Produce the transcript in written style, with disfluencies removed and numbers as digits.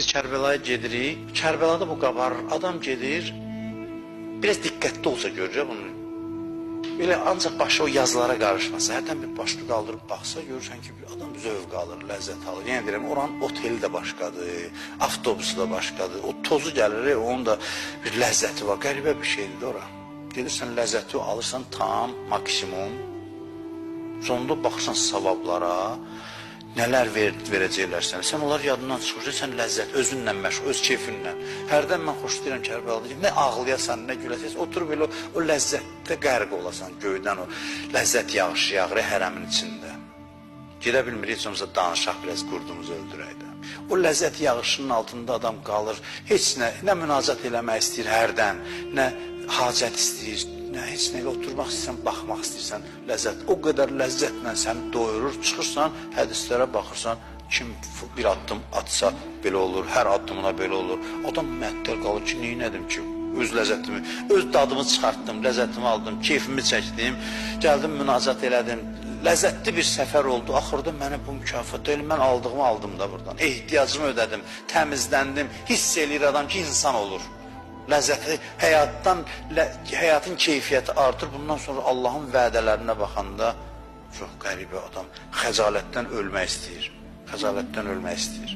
Biz Kərbəlaya gedirik. Kərbəlada bu qabar adam gedir. Biraz diqqətli olsa görəcək bunu. Belə ancaq başı o yazılara qarışmasa, hərdən bir başını qaldırıb baxsa, görürsən ki, adam zövq alır, ləzzət alır. Yəni deyirəm, oranın oteli də başqadır, avtobusu da başqadır. O tozu gəlir, onun da bir ləzzəti var. Qəribə bir şeydir ora. Gelirsən ləzzəti alırsan tam, maksimum. Sonunda baxırsan savablara, nələr verəcəklər sənə. Sən onlar yadından çıxırsan, sən ləzzət, özünlə məşğul, öz keyfinlə. Hərdən mən xoş deyirəm Kərbəlada, nə ağlayasan, nə güləsən, oturub elə o ləzzətdə qərq olasan, göydən o ləzzət yağışı yağır hərəmin içində. Gedə bilmirik, heç olmasa danışaq, biraz qurdumuzu öldürək də. O ləzzət yağışının altında adam qalır, heç nə münacat eləmək istəyir hərdən, nə hacət istəyir, heç nəyə oturmaq istəyirsən, baxmaq istəyirsən, ləzzət. O qədər ləzzətlə səni doyurur, çıxırsan, hədislərə baxırsan, kim bir addım atsa belə olur, hər addımına belə olur. Adam məəttəl qalır ki, neynədim ki, öz ləzzətimi, öz dadımı çıxartdım, ləzzətimi aldım, keyfimi çəkdim, gəldim, münacat elədim. Ləzzətli bir səfər oldu, axırda mənə bu mükafat deyil, mən aldığımı aldım da buradan. Ehtiyacımı ödədim, təmizləndim, hiss eləyir adam ki, insan olur. Ləzzəti, həyatın keyfiyyəti artır. Bundan sonra Allahın vədələrinə baxanda çox qəribə adam xəcalətdən ölmək istəyir. Xəcalətdən ölmək istəyir.